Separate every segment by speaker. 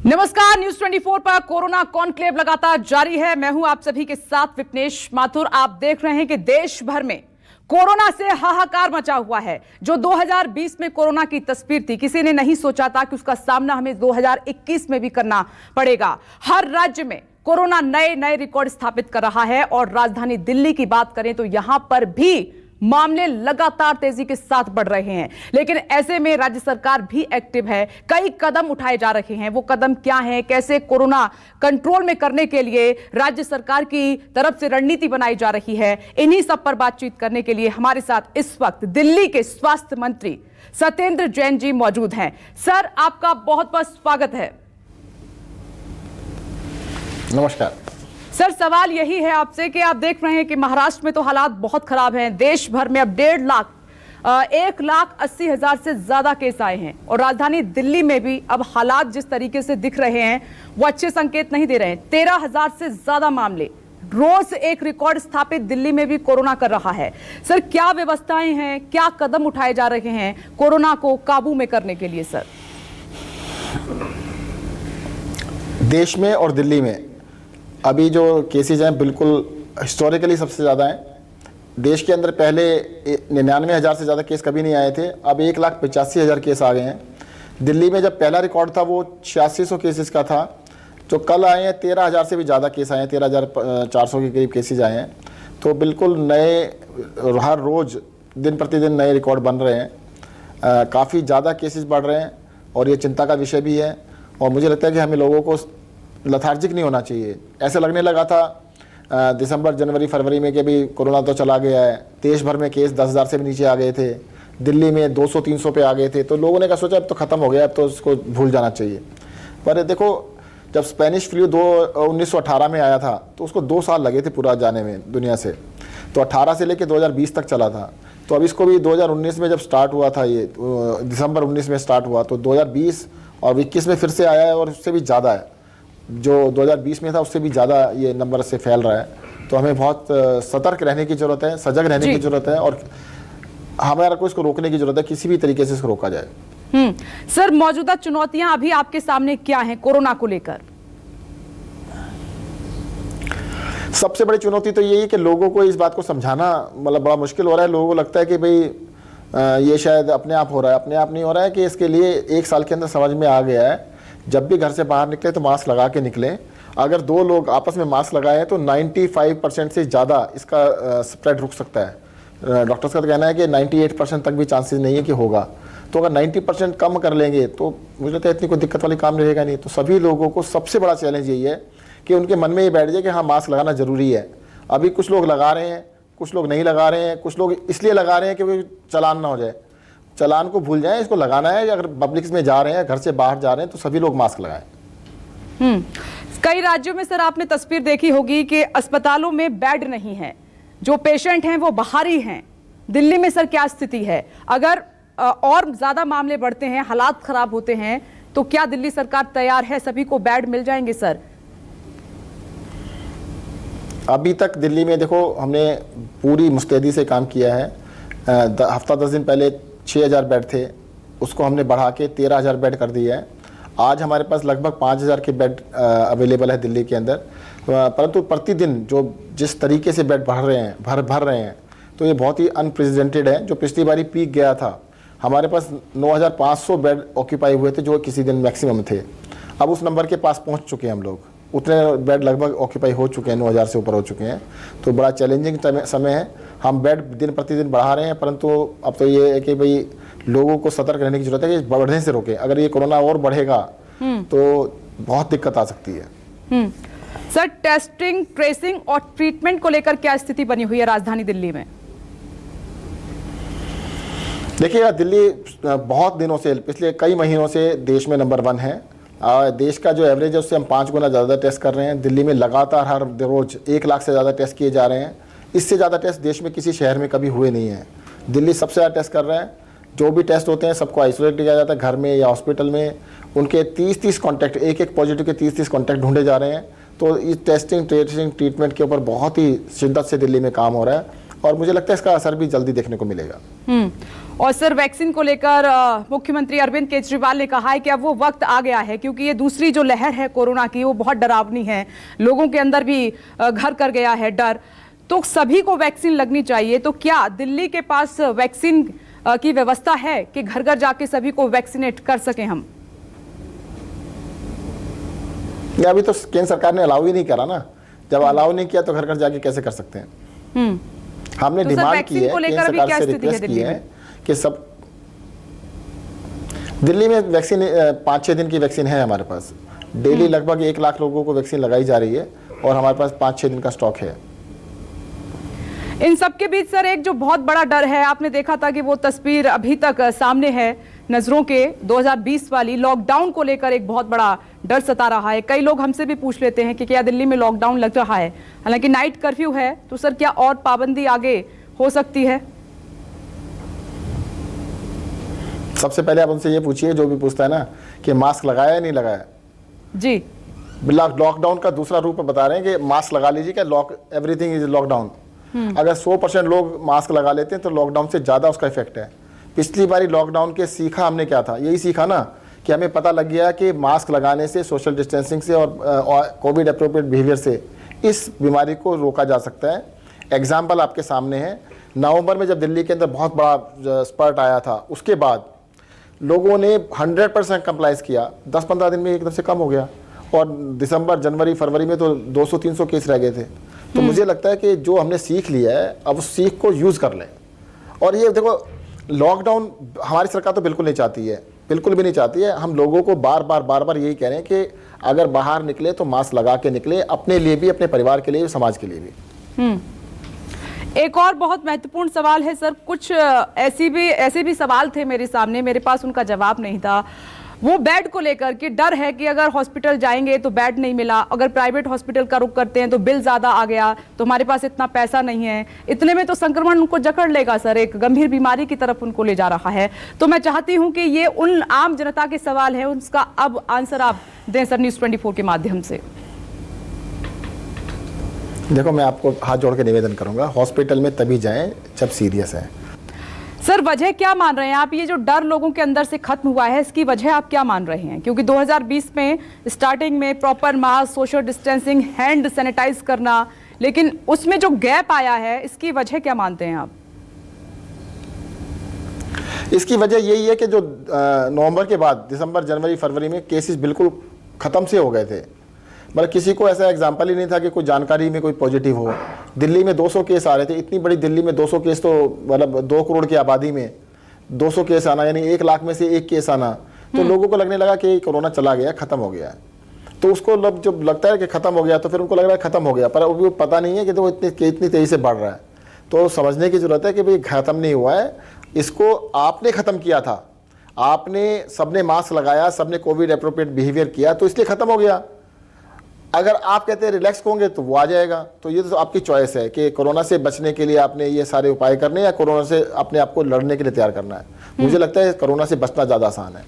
Speaker 1: नमस्कार, न्यूज 24 पर corona conclave लगातार जारी है। मैं हूं आप सभी के साथ विपनेश माथुर। आप देख रहे हैं कि देश भर में कोरोना से हाहाकार मचा हुआ है। जो 2020 में कोरोना की तस्वीर थी, किसी ने नहीं सोचा था कि उसका सामना हमें 2021 में भी करना पड़ेगा। हर राज्य में कोरोना नए नए रिकॉर्ड स्थापित कर रहा है और राजधानी दिल्ली की बात करें तो यहां पर भी मामले लगातार तेजी के साथ बढ़ रहे हैं। लेकिन ऐसे में राज्य सरकार भी एक्टिव है, कई कदम उठाए जा रहे हैं। वो कदम क्या हैं, कैसे कोरोना कंट्रोल में करने के लिए राज्य सरकार की तरफ से रणनीति बनाई जा रही है, इन्हीं सब पर बातचीत करने के लिए हमारे साथ इस वक्त दिल्ली के स्वास्थ्य मंत्री सत्येंद्र जैन जी मौजूद हैं। सर, आपका बहुत बहुत स्वागत है।
Speaker 2: नमस्कार
Speaker 1: सर, सवाल यही है आपसे कि आप देख रहे हैं कि महाराष्ट्र में तो हालात बहुत खराब हैं। देश भर में अब 1,80,000 से ज्यादा केस आए हैं और राजधानी दिल्ली में भी अब हालात जिस तरीके से दिख रहे हैं वो अच्छे संकेत नहीं दे रहे हैं। 13,000 से ज्यादा मामले, रोज एक रिकॉर्ड स्थापित दिल्ली में भी कोरोना कर रहा है। सर, क्या व्यवस्थाएं हैं, क्या कदम उठाए जा रहे हैं कोरोना को काबू में करने के लिए? सर,
Speaker 2: देश में और दिल्ली में अभी जो केसेज हैं बिल्कुल हिस्टोरिकली सबसे ज़्यादा हैं। देश के अंदर पहले 99,000 से ज़्यादा केस कभी नहीं आए थे, अब 1,85,000 केस आ गए हैं। दिल्ली में जब पहला रिकॉर्ड था वो 8600 केसेस का था। जो कल आए हैं 13,000 से भी ज़्यादा केस आए हैं, 13,400 के करीब केसेज आए हैं। तो बिल्कुल नए, हर रोज़ दिन प्रतिदिन नए रिकॉर्ड बन रहे हैं। काफ़ी ज़्यादा केसेस बढ़ रहे हैं और ये चिंता का विषय भी है। और मुझे लगता है कि हमें लोगों को लथार्जिक नहीं होना चाहिए। ऐसे लगने लगा था दिसंबर, जनवरी, फरवरी में कि भी कोरोना तो चला गया है। देश भर में केस 10,000 से भी नीचे आ गए थे, दिल्ली में 200-300 पे आ गए थे। तो लोगों ने कहा सोचा अब तो ख़त्म हो गया, अब तो उसको भूल जाना चाहिए। पर देखो, जब स्पेनिश फ्लू 1918 में आया था तो उसको 2 साल लगे थे पूरा जाने में दुनिया से। तो 18 से लेकर 2020 तक चला था। तो अब इसको भी 2019 में जब स्टार्ट हुआ था, ये दिसंबर 19 में स्टार्ट हुआ, तो 2020 और 21 में फिर से आया है और उससे भी ज़्यादा है। जो 2020 में था उससे भी ज़्यादा ये नंबर से फैल रहा है। तो हमें बहुत सतर्क रहने की ज़रूरत है, सजग रहने की ज़रूरत है और हमारे को इसको रोकने की ज़रूरत है, किसी भी तरीके से इसको रोका जाए।
Speaker 1: सर, मौजूदा चुनौतियां अभी आपके सामने क्या हैं कोरोना को लेकर?
Speaker 2: सबसे बड़ी चुनौती तो यही है कि लोगों को इस बात को समझाना मतलब बड़ा मुश्किल हो रहा है। लोगों को लगता है कि भाई ये शायद अपने आप हो रहा है, अपने आप नहीं हो रहा है, कि इसके लिए 1 साल के अंदर समझ में आ गया है जब भी घर से बाहर निकले तो मास्क लगा के निकलें। अगर 2 लोग आपस में मास्क लगाए तो 95% से ज़्यादा इसका स्प्रेड रुक सकता है। डॉक्टर्स का तो कहना है कि 98% तक भी चांसेस नहीं है कि होगा। तो अगर 90% कम कर लेंगे तो मुझे लगता है इतनी कोई दिक्कत वाली काम रहेगा नहीं। तो सभी लोगों को सबसे बड़ा चैलेंज यही है कि उनके मन में ये बैठ जाए कि हाँ, मास्क लगाना ज़रूरी है। अभी कुछ लोग लगा रहे हैं, कुछ लोग नहीं लगा रहे हैं, कुछ लोग इसलिए लगा रहे हैं कि चालान ना हो जाए। चालान को भूल जाएं, इसको लगाना है। अगर पब्लिक में जा रहे हैं, घर से बाहर जा रहे हैं, तो सभी लोग मास्क लगाएं।
Speaker 1: कई राज्यों में सर आपने तस्वीर देखी होगी कि अस्पतालों में बेड नहीं है, जो पेशेंट हैं वो बाहरी हैं। दिल्ली में सर क्या स्थिति है? अगर और ज्यादा मामले बढ़ते हैं, हालात खराब होते हैं, तो क्या दिल्ली सरकार तैयार है? सभी को बेड मिल जाएंगे? सर,
Speaker 2: अभी तक दिल्ली में देखो, हमने पूरी मुस्तैदी से काम किया है। हफ्ता 10 दिन पहले 6,000 बेड थे, उसको हमने बढ़ा के 13,000 बेड कर दिया है। आज हमारे पास लगभग 5,000 के बेड अवेलेबल है दिल्ली के अंदर। परंतु प्रतिदिन जो जिस तरीके से बेड बढ़ रहे हैं, भर रहे हैं, तो ये बहुत ही अनप्रेसिडेंटेड है। जो पिछली बारी पीक गया था, हमारे पास 9,500 बेड ऑक्यूपाई हुए थे, जो किसी दिन मैक्सिमम थे। अब उस नंबर के पास पहुँच चुके हैं हम लोग, उतने बेड लगभग ऑक्यूपाई हो चुके हैं, 9,000 से ऊपर हो चुके हैं। तो बड़ा चैलेंजिंग समय है। हम बेड दिन प्रतिदिन बढ़ा रहे हैं, परंतु अब तो ये है कि भाई लोगों को सतर्क रहने की जरूरत है कि बढ़ने से रोकें। अगर ये कोरोना और बढ़ेगा तो बहुत दिक्कत आ सकती है।
Speaker 1: सर, टेस्टिंग, ट्रेसिंग और ट्रीटमेंट को लेकर क्या स्थिति बनी हुई है राजधानी दिल्ली में?
Speaker 2: देखिए, दिल्ली बहुत दिनों से, पिछले कई महीनों से देश में नंबर 1 है। देश का जो एवरेज है उससे हम 5 गुना ज़्यादा टेस्ट कर रहे हैं। दिल्ली में लगातार हर रोज़ 1 लाख से ज़्यादा टेस्ट किए जा रहे हैं। इससे ज़्यादा टेस्ट देश में किसी शहर में कभी हुए नहीं हैं। दिल्ली सबसे ज़्यादा टेस्ट कर रहे हैं। जो भी टेस्ट होते हैं सबको आइसोलेट किया जाता है घर में या हॉस्पिटल में। उनके 30-30 कॉन्टैक्ट, एक पॉजिटिव के 30-30 कॉन्टैक्ट ढूंढे जा रहे हैं। तो इस टेस्टिंग, ट्रेसिंग, ट्रीटमेंट के ऊपर बहुत ही शिद्दत से दिल्ली में काम हो रहा है। और मुझे लगता है इसका असर भी जल्दी देखने को मिलेगा।
Speaker 1: और सर, वैक्सीन को लेकर मुख्यमंत्री अरविंद केजरीवाल ने कहा है कि अब वो वक्त आ गया है, क्योंकि ये दूसरी जो लहर है कोरोना की वो बहुत डरावनी है, लोगों के अंदर भी घर कर गया है डर, तो सभी को वैक्सीन लगनी चाहिए। तो क्या दिल्ली के पास वैक्सीन की व्यवस्था है कि घर घर जाके सभी को वैक्सीनेट कर सकें हम?
Speaker 2: अभी तो केंद्र सरकार ने अलाउ ही नहीं करा ना, जब अलाउ नहीं किया तो घर घर जाके कैसे कर सकते हैं। हमने
Speaker 1: तो
Speaker 2: डिमांड की है, केंद्र सरकार से रिक्वेस्ट की है कि सब दिल्ली में वैक्सीन 5-6 दिन की वैक्सीन है हमारे पास, डेली लगभग 1 लाख लोगों को वैक्सीन लगाई जा रही है और हमारे पास 5-6 दिन का स्टॉक है।
Speaker 1: इन सब के बीच सर एक जो बहुत बड़ा डर है, आपने देखा था कि वो तस्वीर अभी तक सामने है नजरों के, 2020 वाली लॉकडाउन को लेकर एक बहुत बड़ा डर सता रहा है। कई लोग हमसे भी पूछ लेते हैं कि क्या दिल्ली में लॉकडाउन लग रहा है, हालांकि नाइट कर्फ्यू है, तो सर क्या और पाबंदी आगे हो सकती है?
Speaker 2: सबसे पहले आप उनसे ये पूछिए, जो भी पूछता है ना, कि मास्क लगाया या नहीं लगाया।
Speaker 1: जी,
Speaker 2: लॉकडाउन का दूसरा रूप बता रहे हैं कि मास्क लगा लीजिए, क्या एवरीथिंग इज लॉकडाउन। अगर 100% लोग मास्क लगा लेते हैं तो लॉकडाउन से ज़्यादा उसका इफेक्ट है। पिछली बारी लॉकडाउन के सीखा हमने क्या था, यही सीखा ना कि हमें पता लग गया कि मास्क लगाने से, सोशल डिस्टेंसिंग से और कोविड अप्रोप्रिएट बिहेवियर से इस बीमारी को रोका जा सकता है। एग्जाम्पल आपके सामने है, नवंबर में जब दिल्ली के अंदर बहुत बड़ा स्पर्ट आया था, उसके बाद लोगों ने 100% कंप्लाइज किया, 10-15 दिन में एकदम से कम हो गया और दिसंबर, जनवरी, फरवरी में तो 200-300 केस रह गए थे। तो मुझे लगता है कि जो हमने सीख लिया है अब उस सीख को यूज़ कर लें। और ये देखो, लॉकडाउन हमारी सरकार तो बिल्कुल नहीं चाहती है, बिल्कुल भी नहीं चाहती है। हम लोगों को बार बार यही कह रहे हैं कि अगर बाहर निकले तो मास्क लगा के निकले, अपने लिए भी, अपने परिवार के लिए भी, समाज के लिए भी।
Speaker 1: एक और बहुत महत्वपूर्ण सवाल है सर, कुछ ऐसे भी सवाल थे मेरे सामने, मेरे पास उनका जवाब नहीं था। वो बेड को लेकर के डर है कि अगर हॉस्पिटल जाएंगे तो बेड नहीं मिला, अगर प्राइवेट हॉस्पिटल का रुख करते हैं तो बिल ज़्यादा आ गया, तो हमारे पास इतना पैसा नहीं है, इतने में तो संक्रमण उनको जकड़ लेगा सर, एक गंभीर बीमारी की तरफ उनको ले जा रहा है। तो मैं चाहती हूं कि ये उन आम जनता के सवाल है, उसका अब आंसर आप दें सर न्यूज़ 24 के माध्यम से।
Speaker 2: देखो, मैं आपको हाथ जोड़ के निवेदन करूंगा, हॉस्पिटल में तभी जाएं जब सीरियस है।
Speaker 1: सर वजह क्या मान रहे हैं आप, ये जो डर लोगों के अंदर से खत्म हुआ है, इसकी वजह आप क्या मान रहे हैं? क्योंकि 2020 में स्टार्टिंग में proper mask, social distancing, hand sanitize करना, लेकिन उसमें जो गैप आया है, इसकी वजह क्या मानते हैं आप?
Speaker 2: इसकी वजह यही है कि जो नवंबर के बाद दिसंबर, जनवरी, फरवरी में केसेस बिल्कुल ख़त्म से हो गए थे। मतलब किसी को ऐसा एग्जाम्पल ही नहीं था कि कोई जानकारी में कोई पॉजिटिव हो। दिल्ली में 200 केस आ रहे थे, इतनी बड़ी दिल्ली में 200 केस, तो मतलब 2 करोड़ की आबादी में 200 केस आना, यानी 1 लाख में से 1 केस आना, तो लोगों को लगने लगा कि कोरोना चला गया, ख़त्म हो गया। तो उसको जब लगता है कि ख़त्म हो गया तो फिर उनको लग रहा है ख़त्म हो गया, पर वो पता नहीं है कि तो इतनी तेज़ी से बढ़ रहा है। तो समझने की ज़रूरत है कि भाई ख़त्म नहीं हुआ है, इसको आपने ख़त्म किया था, आपने सबने मास्क लगाया, सबने कोविड अप्रोप्रिएट बिहेवियर किया, तो इसलिए ख़त्म हो गया। अगर आप कहते हैं रिलैक्स होंगे तो वो आ जाएगा। तो ये तो आपकी चॉइस है कि कोरोना से बचने के लिए आपने ये सारे उपाय करने या कोरोना से अपने आप को लड़ने के लिए तैयार करना है। मुझे लगता है कोरोना से बचना ज़्यादा आसान है।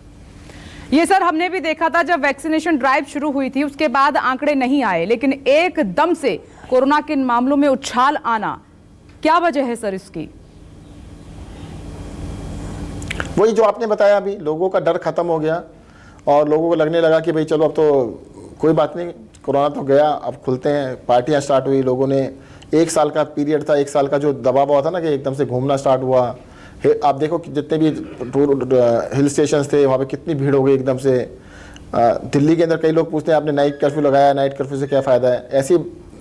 Speaker 1: ये सर हमने भी देखा था जब वैक्सीनेशन ड्राइव शुरू हुई थी, उसके बाद आंकड़े नहीं आए, लेकिन एकदम से कोरोना के मामलों में उछाल आना, क्या वजह है सर इसकी?
Speaker 2: वही जो आपने बताया, अभी लोगों का डर खत्म हो गया और लोगों को लगने लगा कि भाई चलो अब तो कोई बात नहीं, कोरोना तो गया, अब खुलते हैं। पार्टियां स्टार्ट हुई, लोगों ने 1 साल का पीरियड था, 1 साल का जो दबाव हुआ था ना कि एकदम से घूमना स्टार्ट हुआ। आप देखो कि जितने भी हिल स्टेशन थे वहाँ पे कितनी भीड़ हो गई एकदम से। दिल्ली के अंदर कई लोग पूछते हैं आपने नाइट कर्फ्यू लगाया, नाइट कर्फ्यू से क्या फ़ायदा है? ऐसी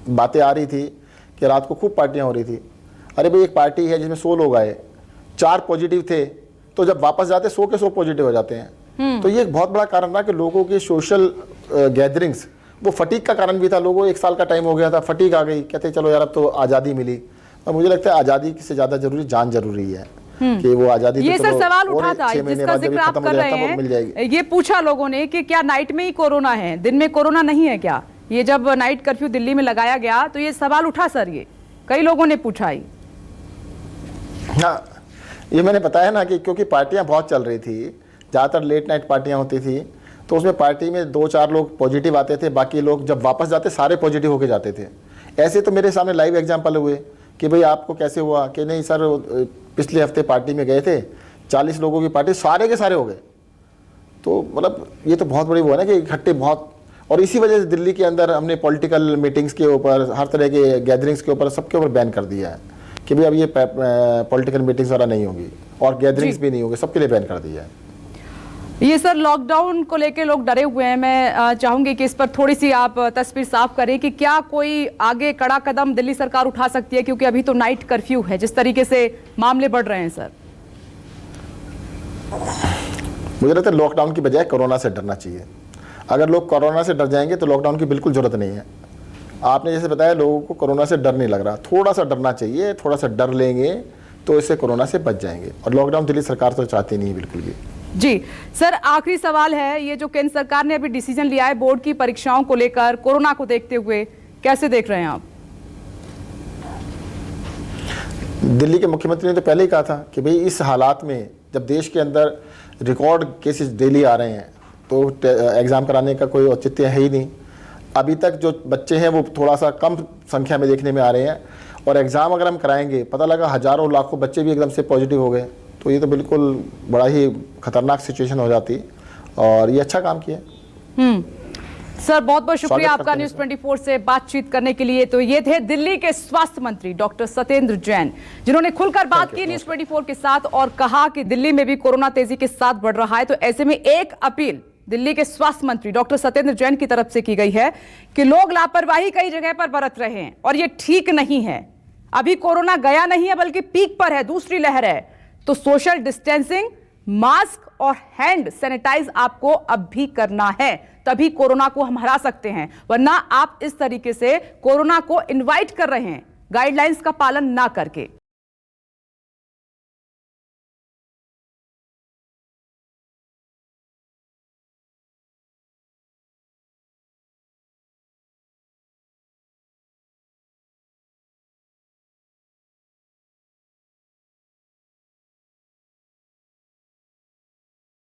Speaker 2: बातें आ रही थी कि रात को खूब पार्टियाँ हो रही थी। अरे भाई, एक पार्टी है जिसमें 100 लोग आए, 4 पॉजिटिव थे, तो जब वापस जाते 100 के 100 पॉजिटिव हो जाते हैं। तो ये एक बहुत बड़ा कारण था कि लोगों की सोशल गैदरिंग्स, वो फटीक का कारण भी था। लोगों 1 साल का टाइम हो गया था, फटीक आ गई, कहते चलो यार अब तो आज़ादी मिली। और मुझे लगता है आज़ादी से ज़्यादा जरूरी जान जरूरी है कि वो आज़ादी।
Speaker 1: ये सर सवाल उठा था जिसका जिक्र आप कर रहे हैं, ये पूछा लोगों ने कि क्या नाइट में ही कोरोना है, दिन में कोरोना नहीं है क्या? ये जब नाइट कर्फ्यू दिल्ली में लगाया गया तो ये सवाल उठा सर, ये कई लोगों ने पूछा ही।
Speaker 2: हाँ, ये मैंने बताया ना कि क्योंकि पार्टियां बहुत चल रही थी, ज़्यादातर लेट नाइट पार्टियां होती थी, तो उसमें पार्टी में 2-4 लोग पॉजिटिव आते थे, बाकी लोग जब वापस जाते सारे पॉजिटिव होके जाते थे। ऐसे तो मेरे सामने लाइव एग्जांपल हुए कि भाई आपको कैसे हुआ, कि नहीं सर पिछले हफ्ते पार्टी में गए थे, 40 लोगों की पार्टी सारे के सारे हो गए। तो मतलब ये तो बहुत बड़ी वो है ना कि इकट्ठे बहुत, और इसी वजह से दिल्ली के अंदर हमने पॉलिटिकल मीटिंग्स के ऊपर, हर तरह के गैदरिंग्स के ऊपर, सबके ऊपर बैन कर दिया है कि भाई अब ये पॉलिटिकल मीटिंग्स वाला नहीं होगी और गैदरिंग्स भी नहीं होंगे, सबके लिए बैन कर दिया है।
Speaker 1: ये सर लॉकडाउन को लेके लोग डरे हुए हैं, मैं चाहूंगी कि इस पर थोड़ी सी आप तस्वीर साफ करें कि क्या कोई आगे कड़ा कदम दिल्ली सरकार उठा सकती है, क्योंकि अभी तो नाइट कर्फ्यू है, जिस तरीके से मामले बढ़ रहे हैं सर।
Speaker 2: मुझे लगता है लॉकडाउन की बजाय कोरोना से डरना चाहिए। अगर लोग कोरोना से डर जाएंगे तो लॉकडाउन की बिल्कुल जरूरत नहीं है। आपने जैसे बताया लोगों को कोरोना से डर नहीं लग रहा, थोड़ा सा डरना चाहिए, थोड़ा सा डर लेंगे तो इससे कोरोना से बच जाएंगे। और लॉकडाउन दिल्ली सरकार तो चाहती नहीं है बिल्कुल भी।
Speaker 1: जी सर, आखिरी सवाल है, ये जो केंद्र सरकार ने अभी डिसीजन लिया है बोर्ड की परीक्षाओं को लेकर, कोरोना को देखते हुए कैसे देख रहे हैं आप?
Speaker 2: दिल्ली के मुख्यमंत्री ने तो पहले ही कहा था कि भाई इस हालात में जब देश के अंदर रिकॉर्ड केसेस डेली आ रहे हैं तो एग्ज़ाम कराने का कोई औचित्य है ही नहीं। अभी तक जो बच्चे हैं वो थोड़ा सा कम संख्या में देखने में आ रहे हैं, और एग्ज़ाम अगर हम कराएंगे, पता लगा हज़ारों लाखों बच्चे भी एकदम से पॉजिटिव हो गए, तो ये तो बिल्कुल बड़ा ही खतरनाक सिचुएशन हो जाती। और ये अच्छा काम किया।
Speaker 1: सर बहुत बहुत शुक्रिया आपका न्यूज़ 24 से बातचीत करने के लिए। तो ये थे दिल्ली के स्वास्थ्य मंत्री डॉक्टर सत्येंद्र जैन, जिन्होंने खुलकर बात की न्यूज़ 24 के साथ और कहा कि दिल्ली में भी कोरोना तेजी के साथ बढ़ रहा है। तो ऐसे में एक अपील दिल्ली के स्वास्थ्य मंत्री डॉक्टर सत्येंद्र जैन की तरफ से की गई है कि लोग लापरवाही कई जगह पर बरत रहे हैं और ये ठीक नहीं है। अभी कोरोना गया नहीं है बल्कि पीक पर है, दूसरी लहर है। तो सोशल डिस्टेंसिंग, मास्क और हैंड सैनिटाइज आपको अब भी करना है, तभी कोरोना को हम हरा सकते हैं। वरना आप इस तरीके से कोरोना को इनवाइट कर रहे हैं गाइडलाइंस का पालन ना करके।